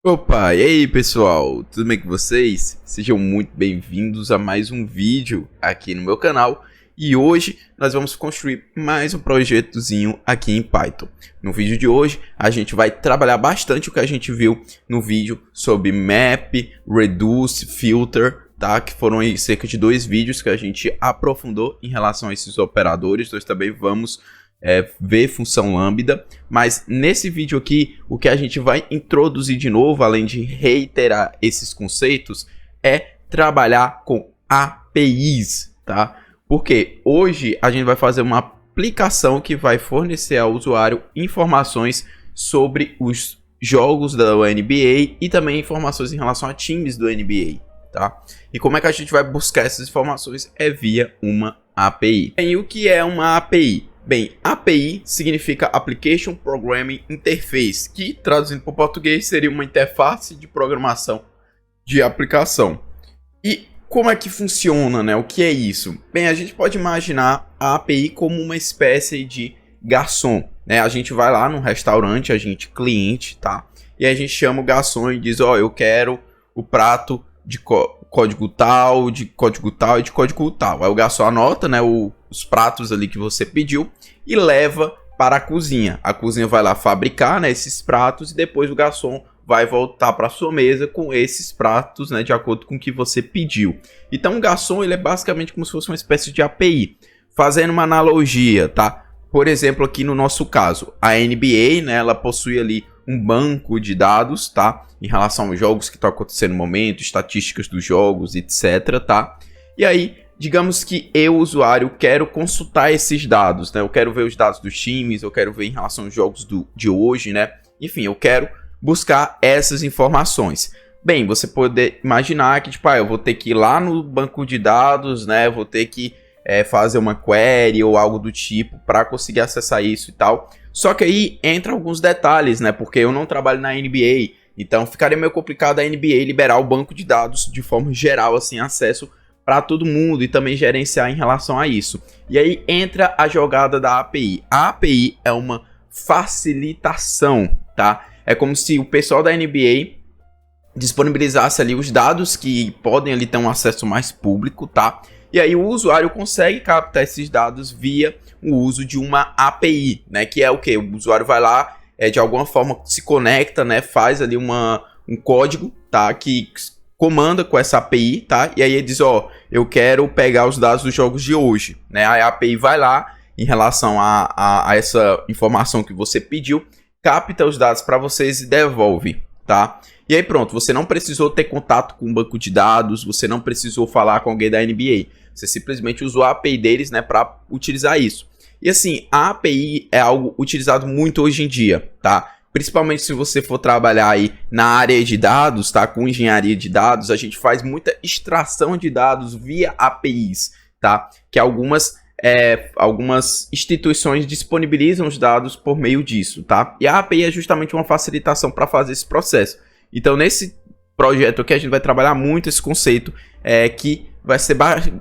Opa, e aí pessoal, tudo bem com vocês? Sejam muito bem-vindos a mais um vídeo aqui no meu canal. E hoje nós vamos construir mais um projetozinho aqui em Python. No vídeo de hoje a gente vai trabalhar bastante o que a gente viu no vídeo sobre map, reduce, filter, tá? Que foram aí cerca de 2 vídeos que a gente aprofundou em relação a esses operadores. Nós também vamos ver função lambda, mas nesse vídeo aqui o que a gente vai introduzir de novo, além de reiterar esses conceitos, é trabalhar com APIs, tá? Porque hoje a gente vai fazer uma aplicação que vai fornecer ao usuário informações sobre os jogos da NBA e também informações em relação a times do NBA, tá? E como é que a gente vai buscar essas informações? É via uma API. E o que é uma API? Bem, API significa Application Programming Interface, que traduzindo para o português seria uma interface de programação de aplicação. E como é que funciona, né? O que é isso? Bem, a gente pode imaginar a API como uma espécie de garçom, né? A gente vai lá no restaurante, a gente cliente, tá? E a gente chama o garçom e diz, ó, eu quero o prato de código tal, de código tal e de código tal. Aí o garçom anota, né, os pratos ali que você pediu e leva para a cozinha. A cozinha vai lá fabricar, né, esses pratos e depois o garçom vai voltar para sua mesa com esses pratos, né, de acordo com o que você pediu. Então o garçom ele é basicamente como se fosse uma espécie de API. Fazendo uma analogia, tá? Por exemplo, aqui no nosso caso, a NBA, né, ela possui ali um banco de dados, tá? Em relação aos jogos que estão acontecendo no momento, estatísticas dos jogos, etc, tá? E aí, digamos que eu, usuário, quero consultar esses dados, né? Eu quero ver os dados dos times, eu quero ver em relação aos jogos de hoje, né? Enfim, eu quero buscar essas informações. Bem, você pode imaginar que, tipo, eu vou ter que ir lá no banco de dados, né? Vou ter que fazer uma query ou algo do tipo para conseguir acessar isso e tal. Só que aí entra alguns detalhes, né? Porque eu não trabalho na NBA, então ficaria meio complicado a NBA liberar o banco de dados de forma geral, assim, acesso para todo mundo e também gerenciar em relação a isso. E aí entra a jogada da API. A API é uma facilitação, tá? É como se o pessoal da NBA disponibilizasse ali os dados que podem ali ter um acesso mais público, tá? E aí o usuário consegue captar esses dados via o uso de uma API, né? Que é o que? O usuário vai lá, de alguma forma se conecta, né? Faz ali um código, tá? Que comanda com essa API, tá? E aí ele diz, ó, eu quero pegar os dados dos jogos de hoje, né? Aí a API vai lá, em relação a essa informação que você pediu, capta os dados para vocês e devolve, tá? E aí pronto, você não precisou ter contato com um banco de dados, você não precisou falar com alguém da NBA. Você simplesmente usou a API deles, né, para utilizar isso. E assim, a API é algo utilizado muito hoje em dia, tá? Principalmente se você for trabalhar aí na área de dados, tá? Com engenharia de dados, a gente faz muita extração de dados via APIs, tá? Que algumas instituições disponibilizam os dados por meio disso, tá? E a API é justamente uma facilitação para fazer esse processo. Então, nesse projeto aqui, a gente vai trabalhar muito esse conceito que vai ser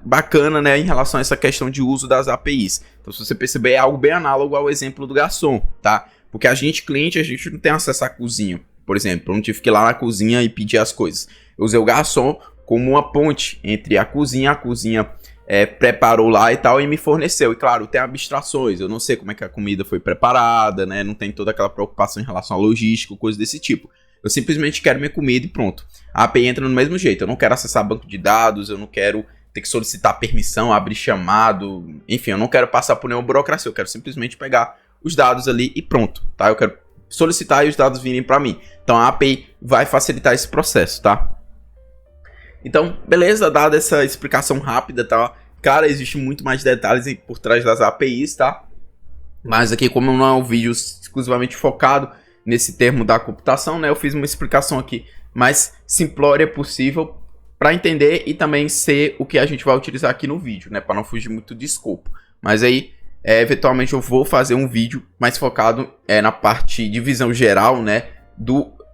bacana, né, em relação a essa questão de uso das APIs. Então, se você perceber, é algo bem análogo ao exemplo do garçom, tá? Porque a gente, cliente, a gente não tem acesso à cozinha, por exemplo. Eu não tive que ir lá na cozinha e pedir as coisas. Eu usei o garçom como uma ponte entre a cozinha preparou lá e tal e me forneceu. E claro, tem abstrações, eu não sei como é que a comida foi preparada, né? Não tem toda aquela preocupação em relação à logística, coisa desse tipo. Eu simplesmente quero minha comida e pronto. A API entra do mesmo jeito. Eu não quero acessar banco de dados, eu não quero ter que solicitar permissão, abrir chamado. Enfim, eu não quero passar por nenhuma burocracia. Eu quero simplesmente pegar os dados ali e pronto, tá? Eu quero solicitar e os dados virem para mim. Então a API vai facilitar esse processo, tá? Então, beleza, dada essa explicação rápida, tá? Cara, existe muito mais detalhes por trás das APIs, tá? Mas aqui, como não é um vídeo exclusivamente focado nesse termo da computação, né? Eu fiz uma explicação aqui mais simplória possível para entender e também ser o que a gente vai utilizar aqui no vídeo, né? Para não fugir muito de escopo. Mas aí, eventualmente eu vou fazer um vídeo mais focado na parte de visão geral, né?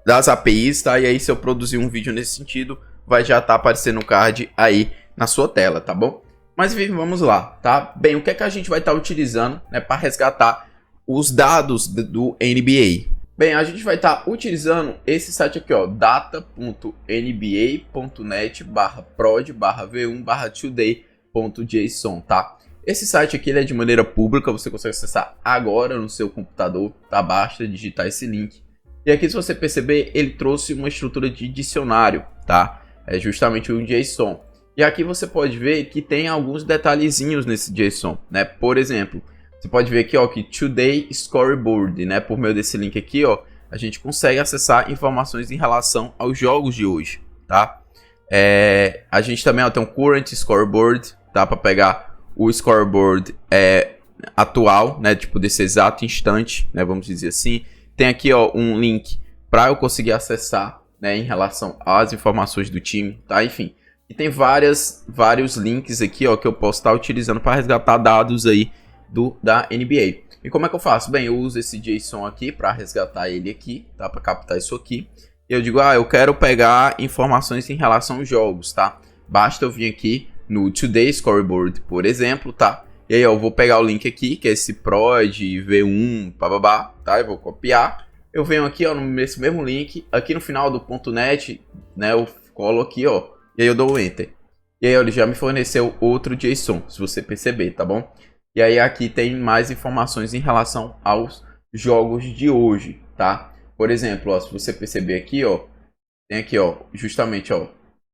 Das APIs, tá? E aí, se eu produzir um vídeo nesse sentido, vai já estar aparecendo o card aí na sua tela, tá bom? Mas vamos lá, tá? Bem, o que é que a gente vai estar utilizando, né, para resgatar os dados do NBA? Bem, a gente vai estar utilizando esse site aqui, ó, data.nba.net/prod/v1/today.json, tá? Esse site aqui ele é de maneira pública, você consegue acessar agora no seu computador, tá? Basta digitar esse link. E aqui, se você perceber, ele trouxe uma estrutura de dicionário, tá? É justamente um JSON. E aqui você pode ver que tem alguns detalhezinhos nesse JSON, né? Por exemplo, você pode ver aqui, ó, que Today Scoreboard, né? Por meio desse link aqui, ó, a gente consegue acessar informações em relação aos jogos de hoje, tá? A gente também, ó, tem um Current Scoreboard, tá? Para pegar o scoreboard atual, né? Tipo, desse exato instante, né? Vamos dizer assim. Tem aqui, ó, um link para eu conseguir acessar, né? Em relação às informações do time, tá? Enfim, e tem vários links aqui, ó, que eu posso estar utilizando para resgatar dados aí da NBA. E como é que eu faço? Bem, eu uso esse JSON aqui para resgatar ele aqui, tá? Para captar isso aqui. E eu digo, eu quero pegar informações em relação aos jogos, tá? Basta eu vir aqui no Today Scoreboard, por exemplo, tá? E aí, ó, eu vou pegar o link aqui, que é esse prod v1, bababá, tá? Eu vou copiar. Eu venho aqui, ó, nesse mesmo link, aqui no final do .net, né? Eu colo aqui, ó, e aí eu dou o Enter. E aí, ó, ele já me forneceu outro JSON, se você perceber, tá bom? E aí aqui tem mais informações em relação aos jogos de hoje, tá? Por exemplo, ó, se você perceber aqui, ó, tem aqui, ó, justamente, ó,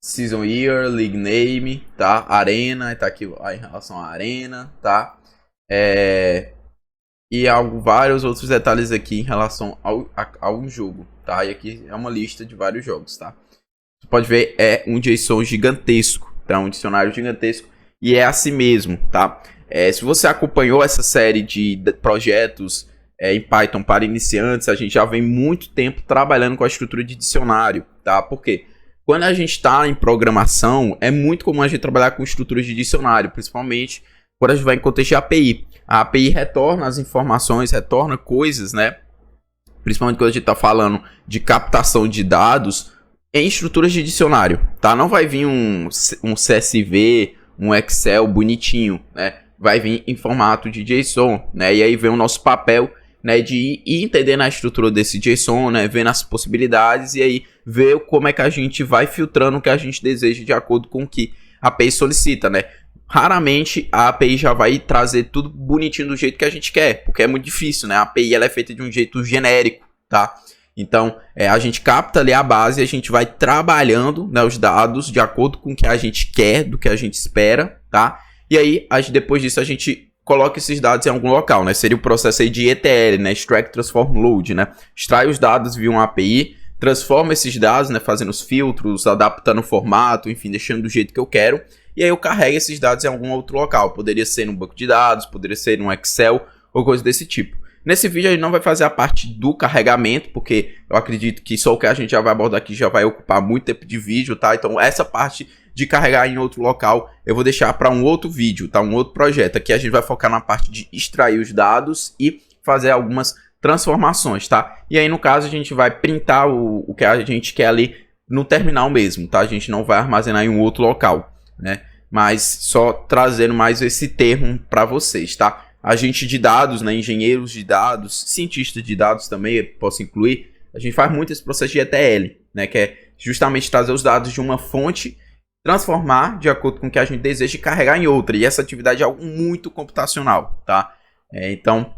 Season Year, League Name, tá? Arena, tá aqui ó, em relação à Arena, tá? E vários outros detalhes aqui em relação ao jogo, tá? E aqui é uma lista de vários jogos, tá? Você pode ver, é um JSON gigantesco, tá? Um dicionário gigantesco e é assim mesmo, tá? Se você acompanhou essa série de projetos em Python para iniciantes, a gente já vem muito tempo trabalhando com a estrutura de dicionário, tá? Por quê? Quando a gente está em programação, é muito comum a gente trabalhar com estruturas de dicionário, principalmente quando a gente vai em contexto de API. A API retorna as informações, retorna coisas, né? Principalmente quando a gente está falando de captação de dados em estruturas de dicionário, tá? Não vai vir um CSV, um Excel bonitinho, né? Vai vir em formato de JSON, né? E aí vem o nosso papel, né, de ir entendendo a estrutura desse JSON, né, vendo as possibilidades e aí ver como é que a gente vai filtrando o que a gente deseja de acordo com o que a API solicita, né? Raramente a API já vai trazer tudo bonitinho do jeito que a gente quer, porque é muito difícil, né? A API ela é feita de um jeito genérico, tá? Então, a gente capta ali a base e a gente vai trabalhando, né, os dados de acordo com o que a gente quer, do que a gente espera, tá? E aí, depois disso, a gente coloca esses dados em algum local, né? Seria o processo aí de ETL, né? Extract, Transform, Load, né? Extrai os dados via uma API, transforma esses dados, né? Fazendo os filtros, adaptando o formato, enfim, deixando do jeito que eu quero. E aí eu carrego esses dados em algum outro local. Poderia ser num banco de dados, poderia ser num Excel ou coisa desse tipo. Nesse vídeo a gente não vai fazer a parte do carregamento, porque eu acredito que só o que a gente já vai abordar aqui já vai ocupar muito tempo de vídeo, tá? Então essa parte de carregar em outro local eu vou deixar para um outro vídeo, tá? Um outro projeto. Aqui a gente vai focar na parte de extrair os dados e fazer algumas transformações, tá? E aí no caso a gente vai printar o que a gente quer ali no terminal mesmo, tá? A gente não vai armazenar em um outro local, né? Mas só trazendo mais esse termo para vocês, tá? Agente de dados, né? Engenheiros de dados, cientistas de dados também, posso incluir. A gente faz muito esse processo de ETL, né? Que é justamente trazer os dados de uma fonte, transformar de acordo com o que a gente deseja e carregar em outra. E essa atividade é algo muito computacional, tá? Então,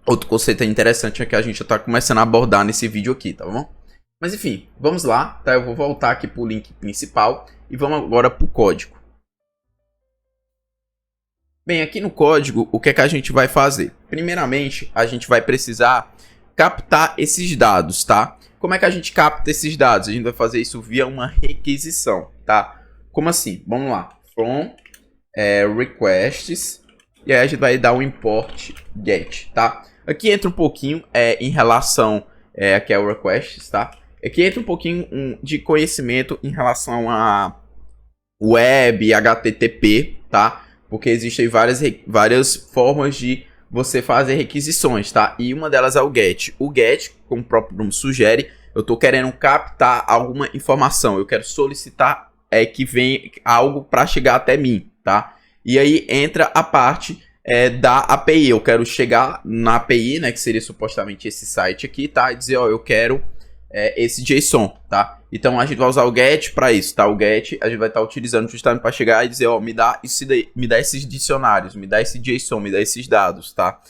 outro conceito interessante é que a gente já está começando a abordar nesse vídeo aqui, tá bom? Mas enfim, vamos lá, tá? Eu vou voltar aqui para o link principal e vamos agora para o código. Bem, aqui no código, o que é que a gente vai fazer? Primeiramente, a gente vai precisar captar esses dados, tá? Como é que a gente capta esses dados? A gente vai fazer isso via uma requisição, tá? Como assim? Vamos lá. From requests. E aí a gente vai dar um import get, tá? Aqui entra um pouquinho em relação... aqui é o requests, tá? Aqui entra um pouquinho de conhecimento em relação a web, HTTP, tá? Porque existem várias formas de você fazer requisições, tá? E uma delas é o GET. O GET, como o próprio nome sugere, eu estou querendo captar alguma informação. Eu quero solicitar que venha algo para chegar até mim, tá? E aí entra a parte da API. Eu quero chegar na API, né, que seria supostamente esse site aqui, tá? E dizer, ó, eu quero esse JSON, tá? Então a gente vai usar o get para isso, tá? O get a gente vai estar utilizando justamente para chegar e dizer, ó, me dá isso daí, me dá esses dicionários, me dá esse JSON, me dá esses dados, tá?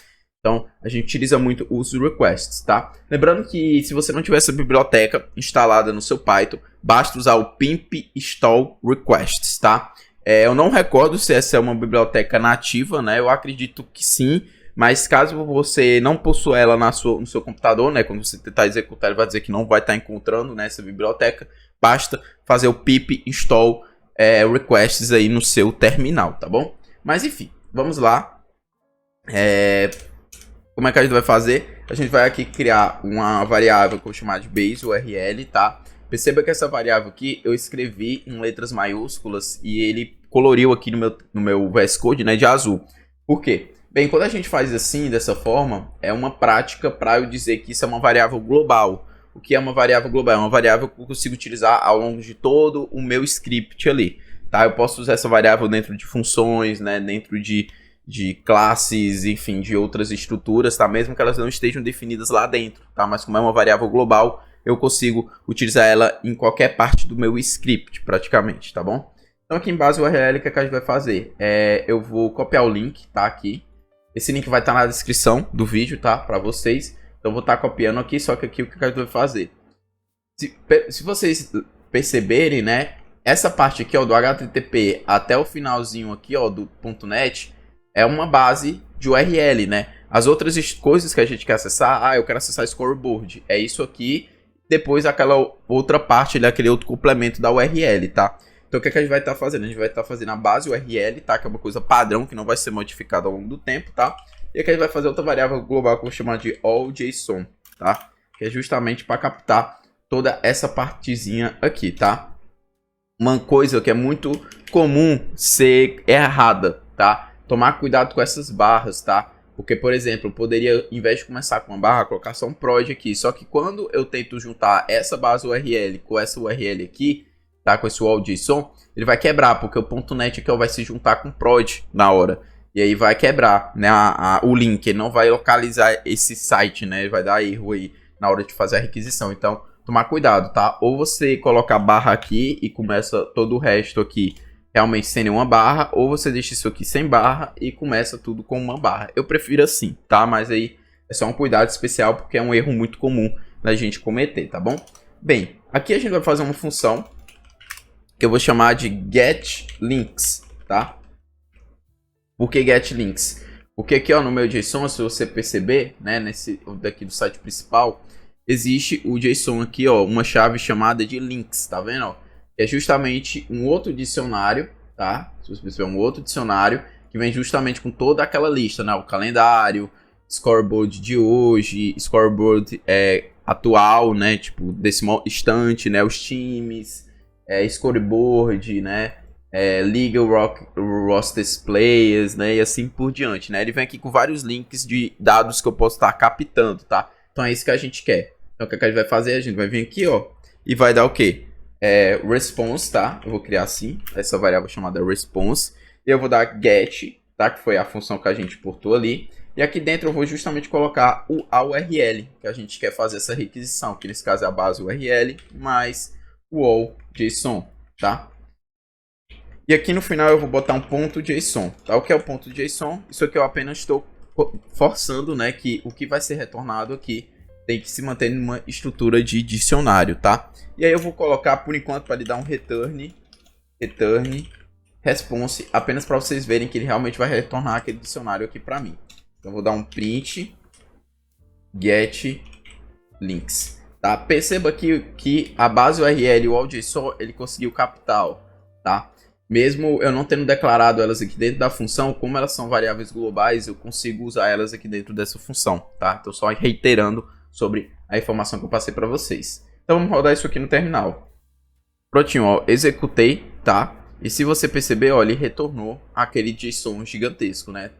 Então a gente utiliza muito os requests, tá? Lembrando que se você não tiver essa biblioteca instalada no seu Python, basta usar o pimp install requests, tá? Eu não recordo se essa é uma biblioteca nativa, né? Eu acredito que sim, mas caso você não possua ela no seu computador, né? Quando você tentar executar, ele vai dizer que não vai estar encontrando, né, essa biblioteca. Basta fazer o pip install requests aí no seu terminal, tá bom? Mas enfim, vamos lá. Como é que a gente vai fazer? A gente vai aqui criar uma variável que eu vou chamar de base URL, tá? Perceba que essa variável aqui eu escrevi em letras maiúsculas e ele coloriu aqui no meu VS Code, né, de azul. Por quê? Bem, quando a gente faz assim, dessa forma, é uma prática para eu dizer que isso é uma variável global. O que é uma variável global? É uma variável que eu consigo utilizar ao longo de todo o meu script ali, tá? Eu posso usar essa variável dentro de funções, né, dentro de classes, enfim, de outras estruturas, tá? Mesmo que elas não estejam definidas lá dentro, tá? Mas como é uma variável global, eu consigo utilizar ela em qualquer parte do meu script, praticamente, tá bom? Então aqui em base URL, o que a gente vai fazer? Eu vou copiar o link, tá? Aqui. Esse link vai estar na descrição do vídeo, tá? Para vocês. Então eu vou estar copiando aqui, só que aqui o que a gente vai fazer? Se vocês perceberem, né? Essa parte aqui, ó, do HTTP até o finalzinho aqui, ó, do .NET, é uma base de URL, né? As outras coisas que a gente quer acessar, eu quero acessar scoreboard. É isso aqui. Depois aquela outra parte, aquele outro complemento da URL, tá? Então o que a gente vai estar fazendo? A gente vai estar fazendo a base URL, tá? Que é uma coisa padrão, que não vai ser modificada ao longo do tempo, tá? E aqui a gente vai fazer outra variável global que eu vou chamar de allJSON, tá? Que é justamente para captar toda essa partezinha aqui, tá? Uma coisa que é muito comum ser errada, tá? Tomar cuidado com essas barras, tá? Porque, por exemplo, eu poderia, em vez de começar com uma barra, colocar só um prod aqui. Só que quando eu tento juntar essa base URL com essa URL aqui, tá? Com esse allJSON, ele vai quebrar, porque o .NET aqui vai se juntar com prod na hora. E aí vai quebrar, né, o link, ele não vai localizar esse site, né? Ele vai dar erro aí na hora de fazer a requisição. Então, tomar cuidado, tá? Ou você coloca a barra aqui e começa todo o resto aqui realmente sem nenhuma barra, ou você deixa isso aqui sem barra e começa tudo com uma barra. Eu prefiro assim, tá? Mas aí é só um cuidado especial porque é um erro muito comum da gente cometer, tá bom? Bem, aqui a gente vai fazer uma função que eu vou chamar de getLinks, tá? Por que getLinks? Porque aqui, ó, no meu JSON, se você perceber, né, nesse daqui do site principal, existe o JSON aqui, ó, uma chave chamada de links, tá vendo, ó? É justamente um outro dicionário, tá? Se você perceber, um outro dicionário que vem justamente com toda aquela lista, né? O calendário, scoreboard de hoje, scoreboard atual, né? Tipo, desse instante, né? Os times, scoreboard, né? League roster players, né? E assim por diante, né? Ele vem aqui com vários links de dados que eu posso estar captando, tá? Então é isso que a gente quer. Então o que a gente vai fazer? A gente vai vir aqui, ó, e vai dar o quê? Response, tá? Eu vou criar assim, essa variável chamada response. E eu vou dar get, tá? Que foi a função que a gente importou ali. E aqui dentro eu vou justamente colocar a URL, que a gente quer fazer essa requisição, que nesse caso é a base URL, mais o allJSON, tá? E aqui no final eu vou botar um ponto JSON, tá? O que é o ponto JSON? Isso aqui eu apenas estou forçando, né, que o que vai ser retornado aqui tem que se manter numa estrutura de dicionário, tá? E aí eu vou colocar, por enquanto, para ele dar um return response, apenas para vocês verem que ele realmente vai retornar aquele dicionário aqui para mim. Então eu vou dar um print get links, tá? Perceba que a base URL e o allJSON ele conseguiu captar, ó, tá? Mesmo eu não tendo declarado elas aqui dentro da função, como elas são variáveis globais, eu consigo usar elas aqui dentro dessa função, tá? Então só reiterando sobre a informação que eu passei para vocês. Então vamos rodar isso aqui no terminal. Prontinho, ó, executei, tá? E se você perceber, ó, ele retornou aquele JSON gigantesco, né?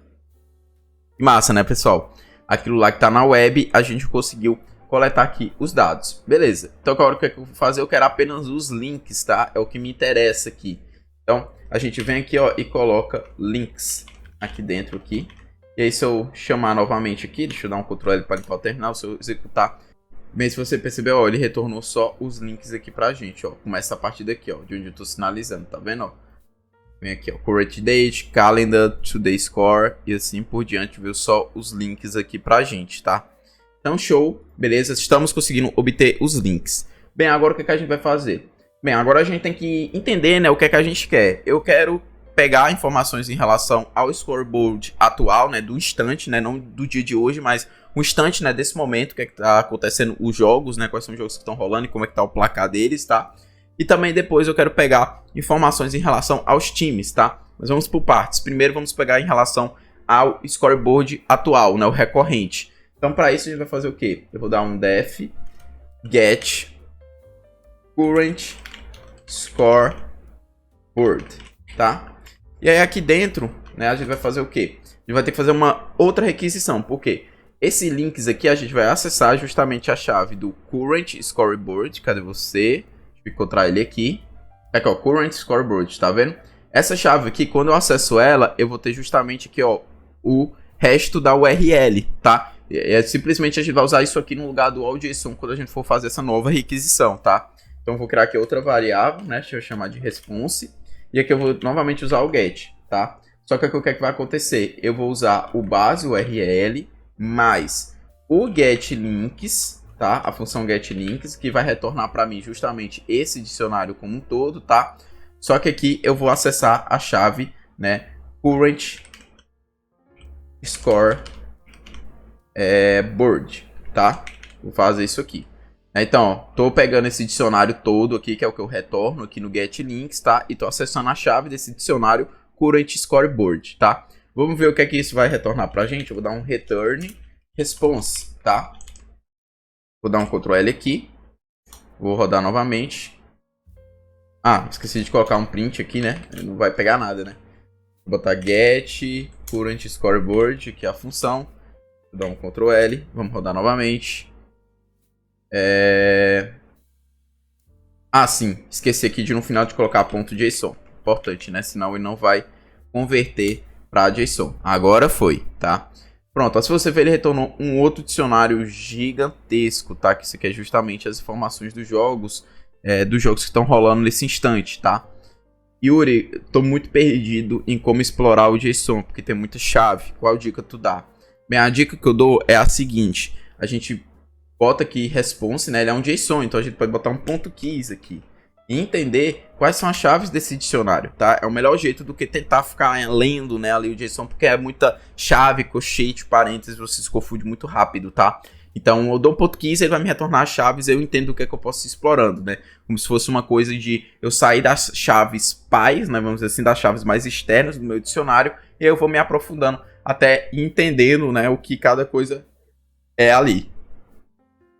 Massa, né, pessoal? Aquilo lá que tá na web, a gente conseguiu coletar aqui os dados. Beleza. Então agora o que eu vou fazer? Eu quero apenas os links, tá? É o que me interessa aqui. Então a gente vem aqui, ó, e coloca links aqui dentro aqui. E aí se eu chamar novamente aqui, deixa eu dar um Ctrl L para limpar o terminal, se eu executar. Bem, se você percebeu, ó, ele retornou só os links aqui pra gente, ó. Começa a partir daqui, ó, de onde eu tô sinalizando, tá vendo, ó? Vem aqui, ó, Current Date, Calendar, Today Score e assim por diante, viu? Só os links aqui pra gente, tá? Então, show, beleza? Estamos conseguindo obter os links. Bem, agora o que a gente vai fazer? Bem, agora a gente tem que entender, né, o que a gente quer. Eu quero pegar informações em relação ao scoreboard atual, né, do instante, né, não do dia de hoje, mas o instante, né, desse momento, o que tá acontecendo, os jogos, né, quais são os jogos que estão rolando e como é que tá o placar deles, tá? E também depois eu quero pegar informações em relação aos times, tá? Mas vamos por partes. Primeiro vamos pegar em relação ao scoreboard atual, né, o recorrente. Então para isso a gente vai fazer o quê? Eu vou dar um def get current scoreboard, tá? E aí aqui dentro, né, a gente vai fazer o quê? A gente vai ter que fazer uma outra requisição, por quê? Esse links aqui a gente vai acessar justamente a chave do current scoreboard. Cadê você? Deixa eu encontrar ele aqui. Aqui, ó, current scoreboard, tá vendo? Essa chave aqui, quando eu acesso ela, eu vou ter justamente aqui, ó, o resto da URL, tá? Simplesmente a gente vai usar isso aqui no lugar do all.json quando a gente for fazer essa nova requisição, tá? Então eu vou criar aqui outra variável, né? Deixa eu chamar de response. E aqui eu vou novamente usar o get, tá? Só que aqui o que é que vai acontecer? Eu vou usar o base URL mais o getLinks, tá? A função getLinks, que vai retornar para mim justamente esse dicionário como um todo, tá? Só que aqui eu vou acessar a chave, né? Current score board, tá? Vou fazer isso aqui. Então, ó, tô pegando esse dicionário todo aqui, que é o que eu retorno aqui no getLinks, tá? E tô acessando a chave desse dicionário current scoreboard, tá? Vamos ver o que é que isso vai retornar pra gente. Eu vou dar um return response, tá? Vou dar um Ctrl L aqui. Vou rodar novamente. Ah, esqueci de colocar um print aqui, né? Não vai pegar nada, né? Vou botar get current scoreboard, que é a função. Vou dar um Ctrl L. Vamos rodar novamente. Ah, sim. Esqueci aqui de no final de colocar .json. Importante, né? Senão ele não vai converter para JSON. Agora foi, tá? Pronto, ó, se você ver, ele retornou um outro dicionário gigantesco, tá? Que isso aqui é justamente as informações dos jogos que estão rolando nesse instante, tá? Yuri, tô muito perdido em como explorar o JSON, porque tem muita chave. Qual dica tu dá? Bem, a dica que eu dou é a seguinte. A gente bota aqui response, né? Ele é um JSON, então a gente pode botar um ponto keys aqui. E entender quais são as chaves desse dicionário, tá? É o melhor jeito do que tentar ficar lendo, né, ali o JSON, porque é muita chave, colchete, parênteses, você se confunde muito rápido, tá? Então eu dou um ponto keys, ele vai me retornar as chaves, eu entendo o que é que eu posso ir explorando, né? Como se fosse uma coisa de eu sair das chaves pais, né, vamos dizer assim, das chaves mais externas do meu dicionário, e eu vou me aprofundando até entendendo, né, o que cada coisa é ali.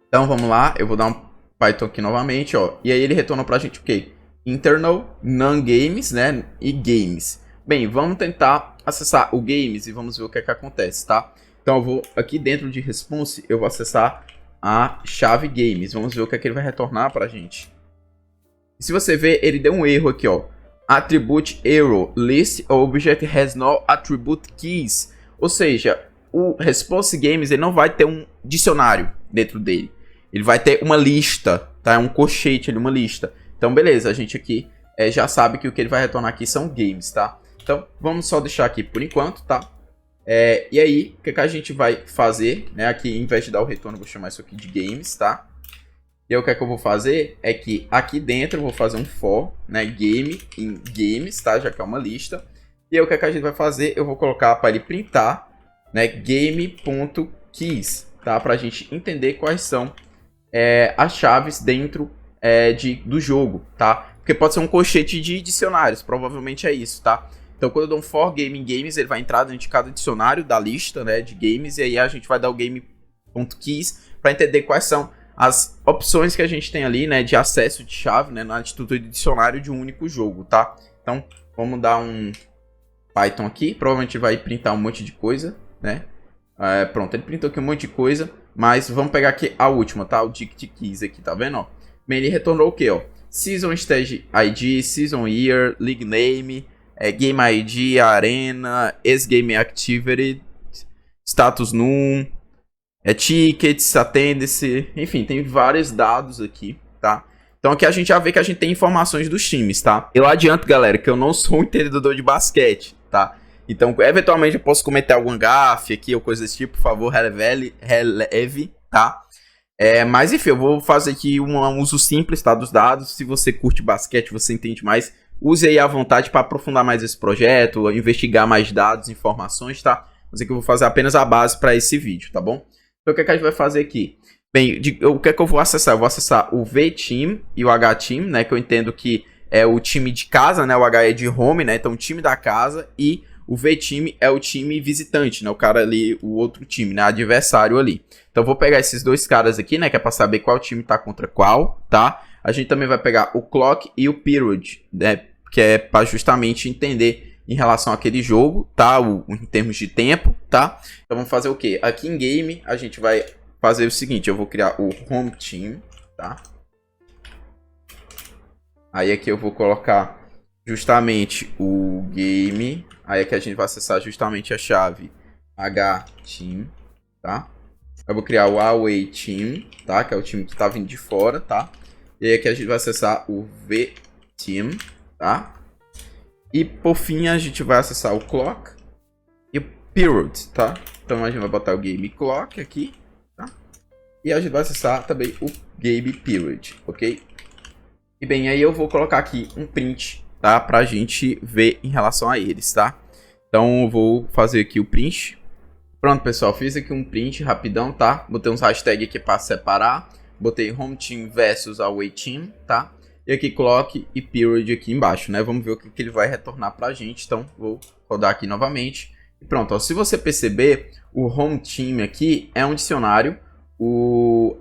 Então vamos lá, eu vou dar um Python aqui novamente, ó. E aí ele retorna pra gente o quê? Internal, non-games, né? E games. Bem, vamos tentar acessar o games e vamos ver o que é que acontece, tá? Então eu vou aqui dentro de response, eu vou acessar a chave games. Vamos ver o que é que ele vai retornar pra gente. E se você ver, ele deu um erro aqui, ó. Attribute error. List object has no attribute keys. Ou seja, o response games ele não vai ter um dicionário dentro dele. Ele vai ter uma lista, tá? Um colchete ali, uma lista. Então, beleza, a gente aqui já sabe que o que ele vai retornar aqui são games, tá? Então, vamos só deixar aqui por enquanto, tá? E aí, o que a gente vai fazer, né? Aqui, em vez de dar o retorno, eu vou chamar isso aqui de games, tá? E aí, o que eu vou fazer é que aqui dentro eu vou fazer um for, né? Game em games, tá? Já que é uma lista. E aí, o que a gente vai fazer? Eu vou colocar para ele printar, né? Game.keys, tá? Pra gente entender quais são as chaves dentro do jogo, tá? Porque pode ser um colchete de dicionários, provavelmente é isso, tá? Então quando eu dou um for game in games, ele vai entrar dentro de cada dicionário da lista, né, de games, e aí a gente vai dar o game.keys para entender quais são as opções que a gente tem ali, né, de acesso de chave, né, na estrutura de dicionário de um único jogo, tá? Então vamos dar um Python aqui, provavelmente vai printar um monte de coisa, né? Pronto, ele printou aqui um monte de coisa. Mas vamos pegar aqui a última, tá? O dict keys aqui, tá vendo? Ó? Bem, ele retornou o quê, ó? Season Stage ID, Season Year, League Name, Game ID, Arena, Ex-Game Activity, status num, tickets, attendance, enfim, tem vários dados aqui, tá? Então aqui a gente já vê que a gente tem informações dos times, tá? Eu adianto, galera, que eu não sou um entendedor de basquete, tá? Então, eventualmente eu posso cometer algum gafe aqui ou coisa desse tipo, por favor, releve, tá? Mas enfim, eu vou fazer aqui um uso simples, tá, dos dados. Se você curte basquete, você entende mais, use aí à vontade para aprofundar mais esse projeto, investigar mais dados, informações, tá? Mas aqui eu vou fazer apenas a base para esse vídeo, tá bom? Então o que é que a gente vai fazer aqui? Bem, o que é que eu vou acessar? Eu vou acessar o V-Team e o H-Team, né? Que eu entendo que é o time de casa, né? O H é de home, né? Então o time da casa, e o V-Team é o time visitante, né? O cara ali, o outro time, né? Adversário ali. Então eu vou pegar esses dois caras aqui, né? Que é pra saber qual time tá contra qual, tá? A gente também vai pegar o Clock e o Period, né? Que é pra justamente entender em relação àquele jogo, tá? Em termos de tempo, tá? Então vamos fazer o quê? Aqui em Game a gente vai fazer o seguinte, eu vou criar o Home Team, tá? Aí aqui eu vou colocar justamente o Game. Aí aqui a gente vai acessar justamente a chave H-Team, tá? Eu vou criar o Away Team, tá? Que é o time que tá vindo de fora, tá? E aí aqui a gente vai acessar o V-Team, tá? E por fim a gente vai acessar o Clock e o Period, tá? Então a gente vai botar o Game Clock aqui, tá? E a gente vai acessar também o Game Period, ok? E bem, aí eu vou colocar aqui um print, tá? Pra gente ver em relação a eles, tá? Então eu vou fazer aqui o print. Pronto, pessoal, fiz aqui um print rapidão, tá? Botei uns hashtags aqui para separar. Botei Home Team versus Away Team, tá? E aqui Clock e Period aqui embaixo, né? Vamos ver o que ele vai retornar pra gente. Então vou rodar aqui novamente. E pronto, ó, se você perceber, o Home Team aqui é um dicionário. O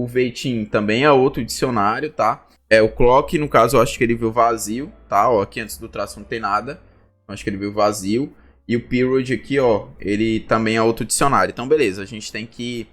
V-Team também é outro dicionário, tá? O Clock, no caso, eu acho que ele veio vazio, tá? Ó, aqui antes do traço não tem nada. Eu acho que ele veio vazio. E o Period aqui, ó, ele também é outro dicionário. Então, beleza, a gente tem que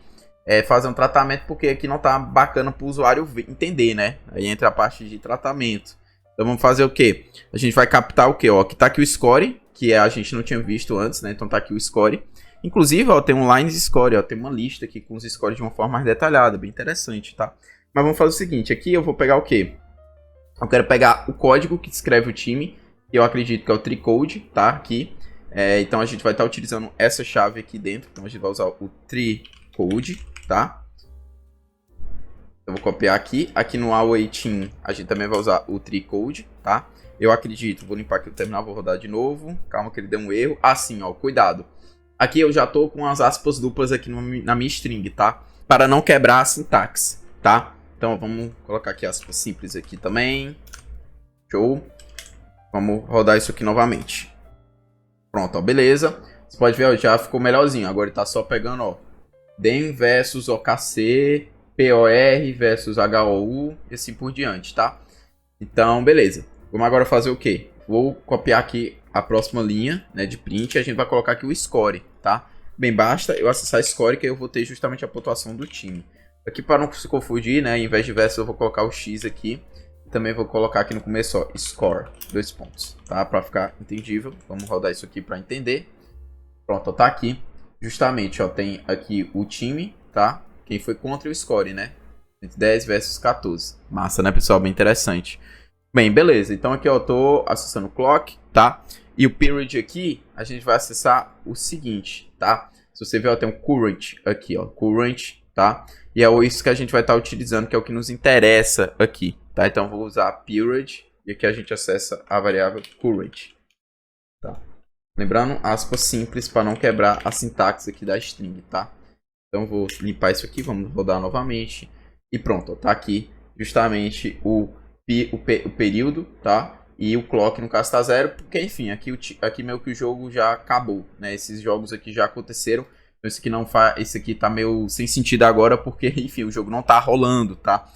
fazer um tratamento porque aqui não tá bacana pro usuário entender, né? Aí entra a parte de tratamento. Então, vamos fazer o quê? A gente vai captar o quê? Ó, aqui tá aqui o score, que a gente não tinha visto antes, né? Então, tá aqui o score. Inclusive, ó, tem um lines score, ó, tem uma lista aqui com os scores de uma forma mais detalhada, bem interessante, tá? Mas vamos fazer o seguinte, aqui eu vou pegar o quê? Eu quero pegar o código que descreve o time, que eu acredito que é o TreeCode, tá? Aqui. Então a gente vai estar utilizando essa chave aqui dentro, então a gente vai usar o TreeCode, tá? Eu vou copiar aqui. Aqui no Away Team a gente também vai usar o TreeCode, tá? Eu acredito, vou limpar aqui o terminal, vou rodar de novo. Calma que ele deu um erro. Assim, ó, cuidado. Aqui eu já tô com as aspas duplas aqui na minha string, tá? Para não quebrar a sintaxe, tá? Então vamos colocar aqui aspas simples aqui também. Show. Vamos rodar isso aqui novamente. Pronto, ó, beleza. Você pode ver, ó, já ficou melhorzinho. Agora ele tá só pegando, ó, DEM versus OKC, POR versus HOU e assim por diante, tá? Então, beleza. Vamos agora fazer o quê? Vou copiar aqui a próxima linha, né, de print e a gente vai colocar aqui o score, tá? Bem, basta eu acessar score que eu vou ter justamente a pontuação do time. Aqui para não se confundir, né, em vez de versus eu vou colocar o X aqui. Também vou colocar aqui no começo, ó, score, 2 pontos, tá? Para ficar entendível. Vamos rodar isso aqui para entender. Pronto, ó, tá aqui. Justamente, ó, tem aqui o time, tá? Quem foi contra o score, né? 10 versus 14. Massa, né, pessoal? Bem interessante. Bem, beleza. Então aqui, ó, eu tô acessando o clock, tá? E o period aqui, a gente vai acessar o seguinte, tá? Se você ver, ó, tem um current aqui, ó, current, tá? E é isso que a gente vai estar utilizando, que é o que nos interessa aqui, tá? Então vou usar period e aqui a gente acessa a variável current, tá? Lembrando, aspas simples para não quebrar a sintaxe aqui da string, tá? Então vou limpar isso aqui, vamos rodar novamente e pronto, ó, tá aqui justamente o período, tá? E o clock no caso tá 0, porque enfim, aqui meio que o jogo já acabou, né? Esses jogos aqui já aconteceram. Então esse aqui não faz, esse aqui tá meio sem sentido agora, porque enfim, o jogo não tá rolando, tá?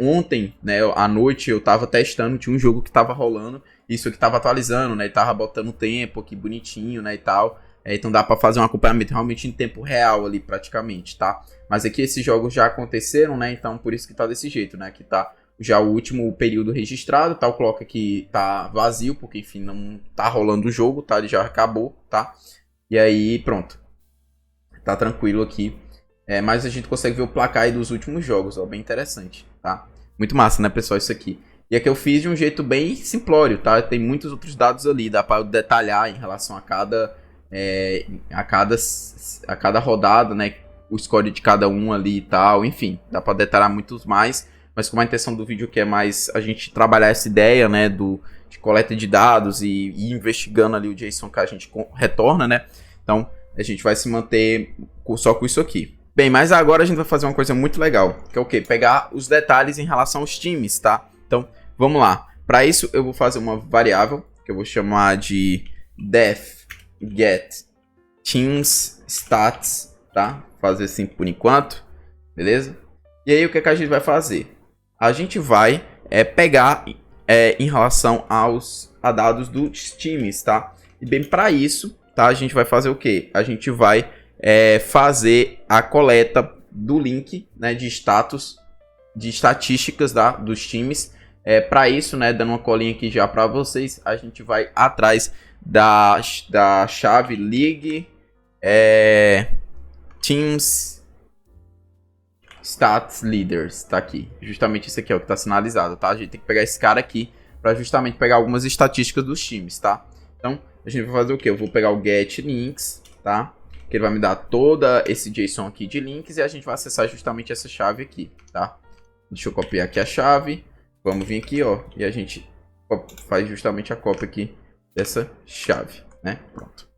Ontem, né, à noite eu tava testando, tinha um jogo que tava rolando, isso aqui tava atualizando, né? E tava botando tempo aqui bonitinho, né, e tal. Então dá pra fazer um acompanhamento realmente em tempo real ali, praticamente, tá? Mas aqui esses jogos já aconteceram, né? Então por isso que tá desse jeito, né? Aqui tá já o último período registrado, tá? O clock aqui tá vazio, porque enfim, não tá rolando o jogo, tá? Ele já acabou, tá? E aí, pronto. tá tranquilo aqui. Mas a gente consegue ver o placar aí dos últimos jogos, ó, bem interessante, tá? Muito massa, né, pessoal, isso aqui. E aqui eu fiz de um jeito bem simplório, tá? Tem muitos outros dados ali, dá para detalhar em relação a cada rodada, né? O score de cada um ali e tal, enfim, dá para detalhar muitos mais. Mas como a intenção do vídeo aqui é mais a gente trabalhar essa ideia, né, de coleta de dados e ir investigando ali o JSON que a gente retorna, né? Então a gente vai se manter só com isso aqui. Bem, mas agora a gente vai fazer uma coisa muito legal, que é o quê? Pegar os detalhes em relação aos times, tá? Então, vamos lá. Para isso, eu vou fazer uma variável, que eu vou chamar de def_get_teams_stats, tá? Fazer assim por enquanto, beleza? E aí, o que é que a gente vai fazer? A gente vai pegar em relação a dados dos times, tá? E bem, para isso, tá? A gente vai fazer o quê? A gente vai fazer a coleta do link, né, de status, de estatísticas dos times. Para isso, né, dando uma colinha aqui já para vocês, a gente vai atrás da chave League Teams Stats Leaders, tá aqui. Justamente isso aqui é o que tá sinalizado, tá? A gente tem que pegar esse cara aqui para justamente pegar algumas estatísticas dos times, tá? Então, a gente vai fazer o quê? Eu vou pegar o get links, tá? Que ele vai me dar toda esse JSON aqui de links e a gente vai acessar justamente essa chave aqui, tá? Deixa eu copiar aqui a chave. Vamos vir aqui, ó, e a gente faz justamente a cópia aqui dessa chave, né? Pronto.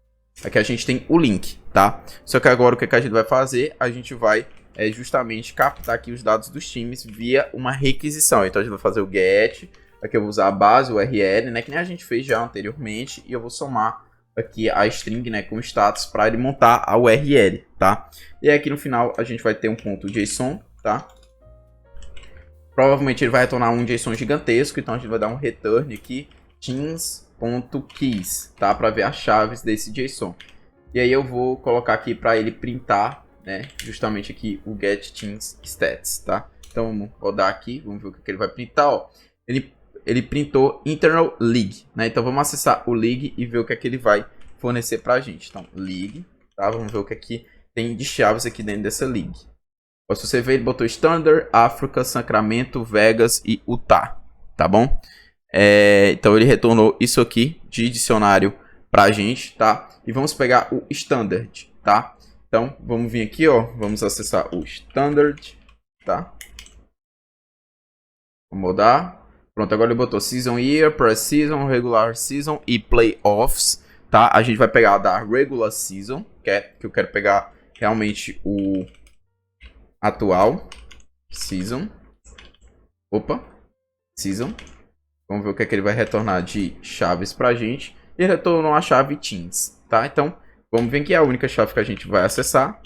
Aqui a gente tem o link, tá? Só que agora o que a gente vai fazer? A gente vai justamente captar aqui os dados dos times via uma requisição. Então a gente vai fazer o get, aqui eu vou usar a base URL, né? Que nem a gente fez já anteriormente, e eu vou somar aqui a string, né, com status para ele montar a URL, tá? E aqui no final a gente vai ter um ponto JSON, tá? Provavelmente ele vai retornar um JSON gigantesco, então a gente vai dar um return aqui, teams.keys, tá? Para ver as chaves desse JSON. E aí eu vou colocar aqui para ele printar, né, justamente aqui o getTeamsStats, tá? Então vamos rodar aqui, vamos ver o que ele vai printar, ó. Ele printou internal league, né? Então vamos acessar o league e ver o que é que ele vai fornecer pra gente. Então, league, tá? Vamos ver o que aqui tem de chaves aqui dentro dessa league. Se você ver, ele botou Standard, África, Sacramento, Vegas e Utah, tá bom? Então ele retornou isso aqui de dicionário pra gente, tá? E vamos pegar o Standard, tá? Então vamos vir aqui, ó, vamos acessar o Standard, tá? Vamos mudar. Pronto, agora ele botou Season Year, Pre-Season, Regular Season e Playoffs, tá? A gente vai pegar da Regular Season, que eu quero pegar realmente o atual Season. Opa, Season. Vamos ver o que é que ele vai retornar de chaves pra gente. E ele retornou a chave Teams, tá? Então, vamos ver que é a única chave que a gente vai acessar,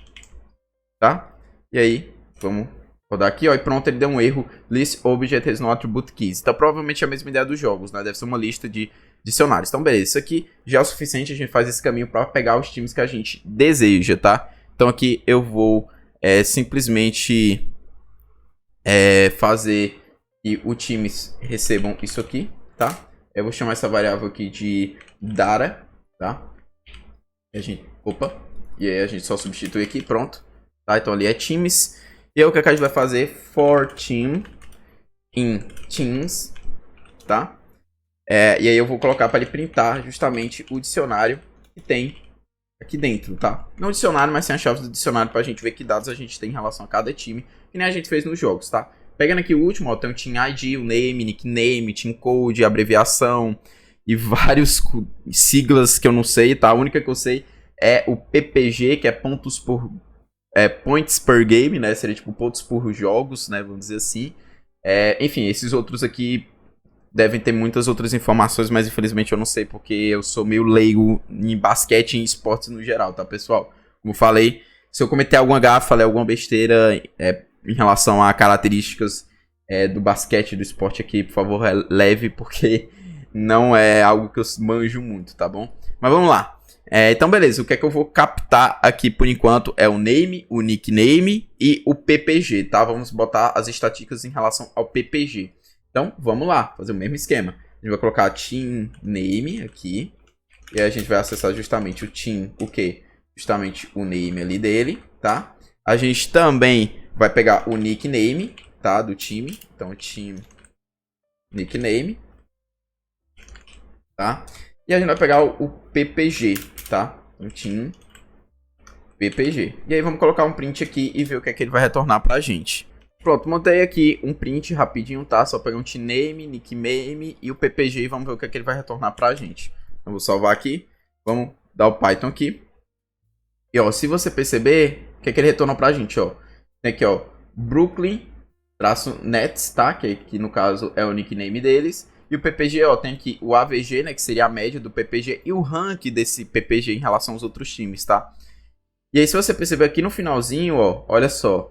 tá? E aí, vamos rodar aqui, ó, e pronto, ele deu um erro. List object has no attribute keys. Então, provavelmente é a mesma ideia dos jogos, né? Deve ser uma lista de dicionários. Então, beleza, isso aqui já é o suficiente. A gente faz esse caminho para pegar os times que a gente deseja, tá? Então, aqui eu vou simplesmente fazer que os times recebam isso aqui, tá? Eu vou chamar essa variável aqui de data, tá? E aí a gente só substitui aqui, pronto. Tá? Então ali é times. E aí o que a gente vai fazer? For team in teams, tá? E aí eu vou colocar para ele printar justamente o dicionário que tem aqui dentro, tá? Não o dicionário, mas sim a chave do dicionário para a gente ver que dados a gente tem em relação a cada time, que nem a gente fez nos jogos, tá? Pegando aqui o último, ó, tem o Team ID, o Name, Nickname, Team Code, abreviação e vários siglas que eu não sei, tá? A única que eu sei é o PPG, que é points per game, né? Seria tipo pontos por jogos, né? Vamos dizer assim. Enfim, esses outros aqui devem ter muitas outras informações, mas infelizmente eu não sei, porque eu sou meio leigo em basquete e em esportes no geral, tá, pessoal? Como falei, se eu cometer alguma gafe, falei alguma besteira em relação a características do basquete, do esporte aqui, por favor, leve, porque não é algo que eu manjo muito, tá bom? Mas vamos lá. Então, beleza, o que é que eu vou captar aqui por enquanto é o name, o nickname e o PPG, tá? Vamos botar as estatísticas em relação ao PPG. Então, vamos lá, fazer o mesmo esquema. A gente vai colocar team name aqui. E aí a gente vai acessar justamente o team, o quê? justamente o name ali dele, tá? A gente também vai pegar o nickname, tá? Do time. Então, time nickname, tá? E a gente vai pegar o PPG, tá? O time PPG. E aí vamos colocar um print aqui e ver o que é que ele vai retornar pra gente. Pronto, montei aqui um print rapidinho, tá? Só pegar um tname, nickname e o PPG e vamos ver o que é que ele vai retornar pra gente. Então vou salvar aqui, vamos dar o Python aqui. E ó, se você perceber, o que é que ele retornou pra gente, ó. Tem aqui, ó, Brooklyn-Nets, tá? Que no caso é o nickname deles. E o PPG, ó, tem aqui o AVG, né? Que seria a média do PPG e o rank desse PPG em relação aos outros times, tá? E aí, se você perceber aqui no finalzinho, ó, olha só.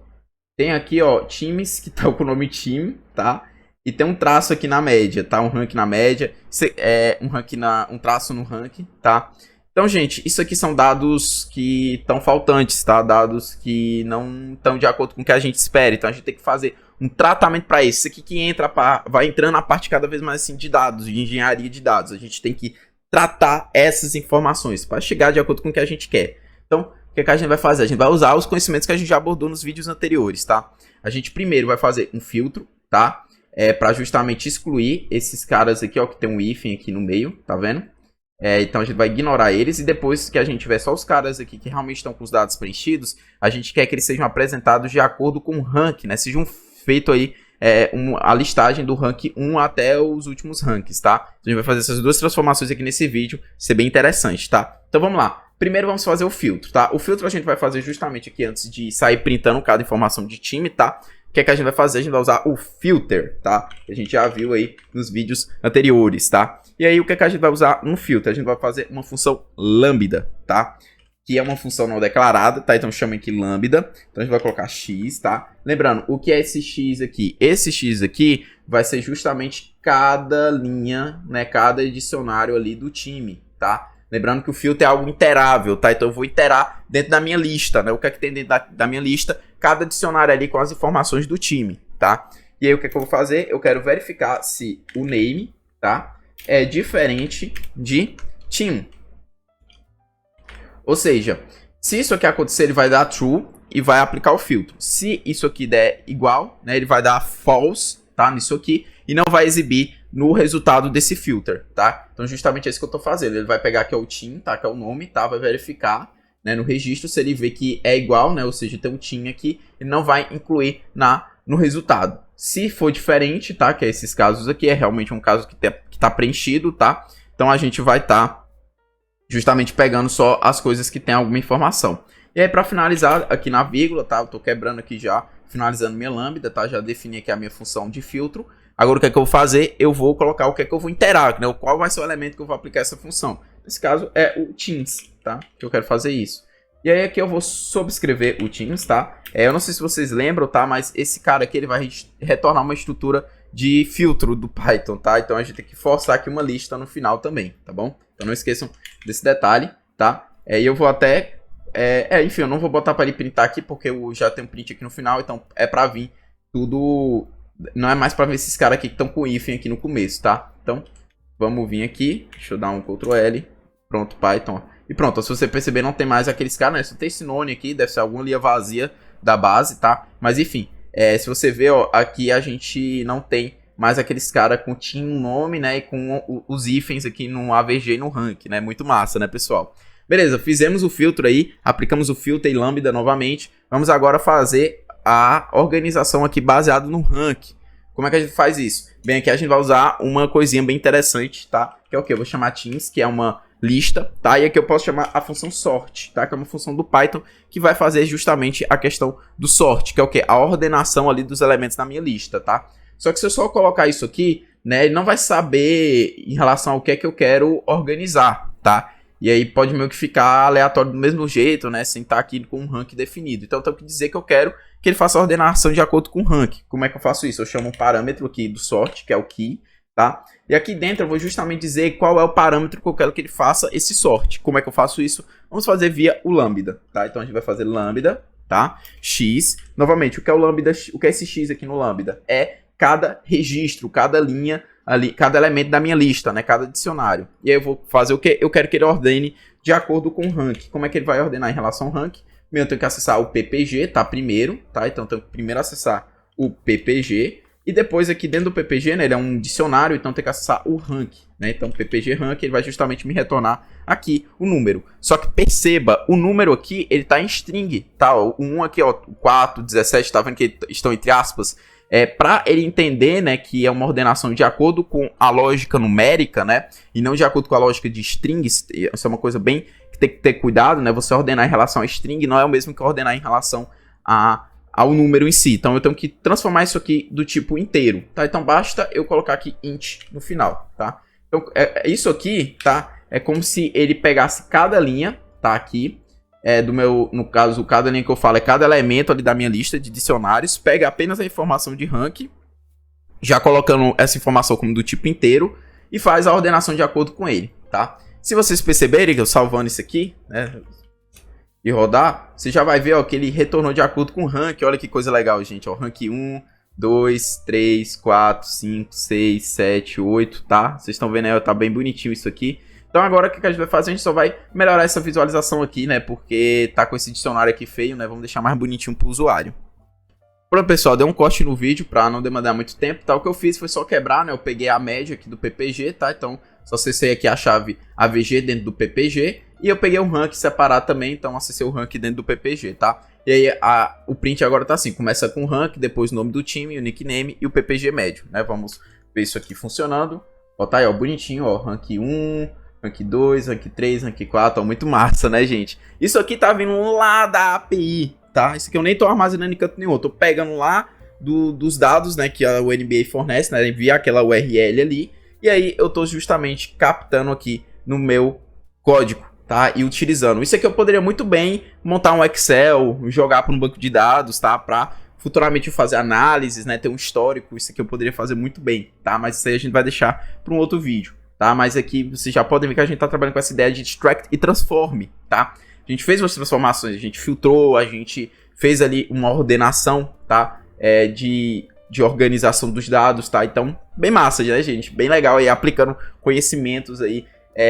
Tem aqui, ó, times que estão com o nome time, tá? E tem um traço aqui na média, tá? Um rank na média, um traço no rank, tá? Então, gente, isso aqui são dados que estão faltantes, tá? Dados que não estão de acordo com o que a gente espera. Então, a gente tem que fazer um tratamento para isso. Isso aqui que vai entrando na parte cada vez mais assim de dados, de engenharia de dados. A gente tem que tratar essas informações para chegar de acordo com o que a gente quer. Então, o que a gente vai fazer? A gente vai usar os conhecimentos que a gente já abordou nos vídeos anteriores, tá? A gente primeiro vai fazer um filtro, tá? Para justamente excluir esses caras aqui, ó, que tem um hífen aqui no meio, tá vendo? Então a gente vai ignorar eles e depois que a gente tiver só os caras aqui que realmente estão com os dados preenchidos, a gente quer que eles sejam apresentados de acordo com o rank, né? Sejam feito aí a listagem do rank 1 até os últimos ranks, tá? Então a gente vai fazer essas duas transformações aqui nesse vídeo, ser bem interessante, tá? Então vamos lá. Primeiro vamos fazer o filtro, tá? O filtro a gente vai fazer justamente aqui antes de sair printando cada informação de time, tá? O que é que a gente vai fazer? A gente vai usar o filter, tá? Que a gente já viu aí nos vídeos anteriores, tá? E aí o que é que a gente vai usar no filter? A gente vai fazer uma função lambda, tá? Que é uma função não declarada, tá? Então chama aqui lambda. Então a gente vai colocar x, tá? Lembrando, o que é esse x aqui? Esse x aqui vai ser justamente cada linha, né? Cada dicionário ali do time, tá? Lembrando que o filtro é algo iterável, tá? Então eu vou iterar dentro da minha lista, né? O que é que tem dentro da minha lista? Cada dicionário ali com as informações do time, tá? E aí o que é que eu vou fazer? Eu quero verificar se o name, tá? É diferente de team. Ou seja, se isso aqui acontecer, ele vai dar true e vai aplicar o filtro. Se isso aqui der igual, né? Ele vai dar false, tá? Nisso aqui e não vai exibir no resultado desse filter, tá? Então justamente é isso que eu tô fazendo. Ele vai pegar aqui o team, tá? Que é o nome, tá? Vai verificar, né, no registro se ele vê que é igual, né? Ou seja, tem um team aqui, ele não vai incluir no resultado. Se for diferente, tá? Que é esses casos aqui, é realmente um caso que tá preenchido, tá? Então a gente vai estar justamente pegando só as coisas que tem alguma informação. E aí para finalizar aqui na vírgula, tá? Eu tô quebrando aqui já, finalizando minha lambda, tá? Já defini aqui a minha função de filtro. Agora o que é que eu vou fazer? Eu vou colocar o que é que eu vou interar, né? Qual vai ser o elemento que eu vou aplicar essa função. Nesse caso é o teams, tá? Que eu quero fazer isso. E aí aqui eu vou subscrever o teams, tá? Eu não sei se vocês lembram, tá? Mas esse cara aqui ele vai retornar uma estrutura de filtro do Python, tá? Então a gente tem que forçar aqui uma lista no final também, tá bom? Então não esqueçam desse detalhe, tá? E eu vou até... enfim, eu não vou botar para ele printar aqui porque eu já tenho um print aqui no final, então é para vir tudo... Não é mais para ver esses caras aqui que estão com hífen aqui no começo, tá? Então, vamos vir aqui. Deixa eu dar um Ctrl L. Pronto, Python. E pronto, se você perceber, não tem mais aqueles caras, né? Só tem esse nome aqui, deve ser alguma linha vazia da base, tá? Mas enfim, se você ver, ó, aqui a gente não tem mais aqueles caras com tinha um nome, né? E com os hífens aqui no AVG e no rank, né? Muito massa, né, pessoal? Beleza, fizemos o filtro aí, aplicamos o filtro e lambda novamente. Vamos agora fazer a organização aqui baseada no rank. Como é que a gente faz isso? Bem, aqui a gente vai usar uma coisinha bem interessante, tá? Que é o que? Eu vou chamar teams, que é uma lista, tá? E aqui eu posso chamar a função sort, tá? Que é uma função do Python que vai fazer justamente a questão do sort, que é o que? A ordenação ali dos elementos na minha lista, tá? Só que se eu só colocar isso aqui, né? Ele não vai saber em relação ao que é que eu quero organizar, tá? E aí pode meio que ficar aleatório do mesmo jeito, né? Sem estar aqui com um rank definido. Então eu tenho que dizer que eu quero que ele faça a ordenação de acordo com o rank. Como é que eu faço isso? Eu chamo um parâmetro aqui do sort, que é o key, tá? E aqui dentro eu vou justamente dizer qual é o parâmetro que eu quero que ele faça esse sort. Como é que eu faço isso? Vamos fazer via o lambda, tá? Então a gente vai fazer lambda, tá? X. Novamente, o que é o lambda? O que é esse x aqui no lambda? É cada registro, cada linha ali, cada elemento da minha lista, né? Cada dicionário. E aí eu vou fazer o quê? Eu quero que ele ordene de acordo com o rank. Como é que ele vai ordenar em relação ao rank? Eu tenho que acessar o PPG, tá? Primeiro, tá? Então eu tenho que primeiro acessar o PPG. E depois aqui dentro do PPG, né, ele é um dicionário, então tem que acessar o rank, né? Então PPG rank, ele vai justamente me retornar aqui o número. Só que perceba, o número aqui, ele tá em string, tá? O 1 aqui, ó, o 4, 17, tá vendo que estão entre aspas? Para ele entender, né, que é uma ordenação de acordo com a lógica numérica, né, e não de acordo com a lógica de strings. Isso é uma coisa bem que tem que ter cuidado, né? Você ordenar em relação a string não é o mesmo que ordenar em relação ao número em si. Então eu tenho que transformar isso aqui do tipo inteiro, tá? Então basta eu colocar aqui int no final, tá? Então isso aqui, tá? É como se ele pegasse cada linha, tá? Aqui, do meu, no caso, cada linha que eu falo é cada elemento ali da minha lista de dicionários, pega apenas a informação de rank, já colocando essa informação como do tipo inteiro, e faz a ordenação de acordo com ele, tá? Se vocês perceberem que eu salvando isso aqui, né, e rodar, você já vai ver, ó, que ele retornou de acordo com o rank. Olha que coisa legal, gente, ó, rank 1, 2, 3, 4, 5, 6, 7, 8, tá? Vocês estão vendo aí, ó, tá bem bonitinho isso aqui. Então agora o que a gente vai fazer? A gente só vai melhorar essa visualização aqui, né, porque tá com esse dicionário aqui feio, né, vamos deixar mais bonitinho pro usuário. Pronto, pessoal, deu um corte no vídeo pra não demandar muito tempo, tá? O que eu fiz foi só quebrar, né, eu peguei a média aqui do PPG, tá? Então só acessei aqui a chave AVG dentro do PPG. E eu peguei um rank separado também, então acessei o rank dentro do PPG, tá? E aí o print agora tá assim, começa com o rank, depois o nome do time, o nickname e o PPG médio, né? Vamos ver isso aqui funcionando. Ó, tá aí, ó, bonitinho, ó, rank 1, rank 2, rank 3, rank 4, ó, muito massa, né, gente? Isso aqui tá vindo lá da API, tá? Isso aqui eu nem tô armazenando em canto nenhum, eu tô pegando lá dos dados, né, que o NBA fornece, né, via aquela URL ali, e aí eu tô justamente captando aqui no meu código, tá? E utilizando. Isso aqui eu poderia muito bem montar um Excel, jogar para um banco de dados, tá? Para futuramente fazer análises, né? Ter um histórico. Isso aqui eu poderia fazer muito bem, tá? Mas isso aí a gente vai deixar para um outro vídeo, tá? Mas aqui vocês já podem ver que a gente tá trabalhando com essa ideia de extract e transform, tá? A gente fez umas transformações, a gente filtrou, a gente fez ali uma ordenação, tá? De organização dos dados, tá? Então, bem massa, né, gente? Bem legal aí, aplicando conhecimentos aí,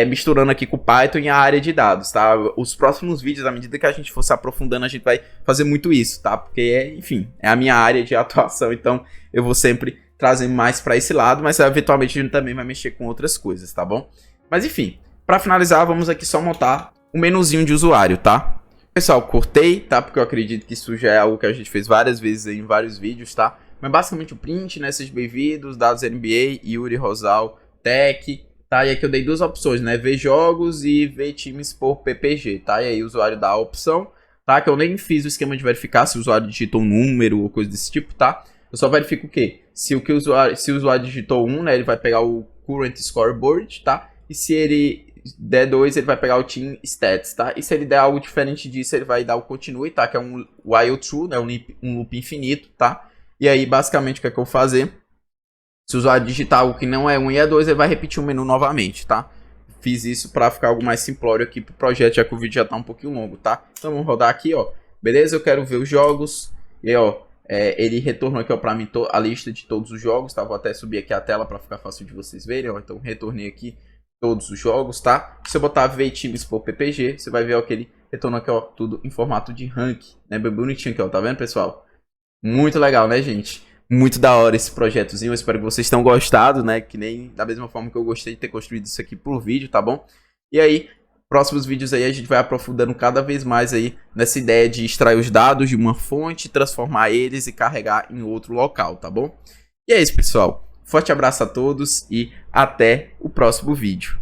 misturando aqui com o Python e a área de dados, tá? Os próximos vídeos, à medida que a gente for se aprofundando, a gente vai fazer muito isso, tá? Porque, enfim, é a minha área de atuação, então eu vou sempre trazer mais para esse lado, mas eventualmente a gente também vai mexer com outras coisas, tá bom? Mas enfim, para finalizar, vamos aqui só montar um menuzinho de usuário, tá? Pessoal, cortei, tá? Porque eu acredito que isso já é algo que a gente fez várias vezes aí em vários vídeos, tá? Mas basicamente o print, né? Sejam bem-vindos, dados NBA, Yuri, Rosal, Tech, tá? E aqui eu dei duas opções, né? Ver jogos e ver times por PPG, tá? E aí o usuário dá a opção, tá? Que eu nem fiz o esquema de verificar se o usuário digitou um número ou coisa desse tipo, tá? Eu só verifico o quê? Se o usuário digitou 1, né? Ele vai pegar o current scoreboard, tá? E se ele der 2, ele vai pegar o team stats, tá? E se ele der algo diferente disso, ele vai dar o continue, tá? Que é um while true, né? Um loop infinito, tá? E aí, basicamente, o que é que eu vou fazer? Se o usuário digitar algo que não é 1 e é 2, ele vai repetir o menu novamente, tá? Fiz isso para ficar algo mais simplório aqui pro projeto, já que o vídeo já tá um pouquinho longo, tá? Então vamos rodar aqui, ó. Beleza? Eu quero ver os jogos. E aí, ó, ele retornou aqui, ó, pra mim a lista de todos os jogos, tá? Vou até subir aqui a tela para ficar fácil de vocês verem, ó. Então retornei aqui todos os jogos, tá? Se eu botar ver times por PPG, você vai ver, ó, que ele retornou aqui, ó, tudo em formato de rank, né? Bem bonitinho aqui, ó. Tá vendo, pessoal? Muito legal, né, gente? Muito da hora esse projetozinho, eu espero que vocês tenham gostado, né? Que nem da mesma forma que eu gostei de ter construído isso aqui por vídeo, tá bom? E aí, próximos vídeos aí a gente vai aprofundando cada vez mais aí nessa ideia de extrair os dados de uma fonte, transformar eles e carregar em outro local, tá bom? E é isso, pessoal. Forte abraço a todos e até o próximo vídeo.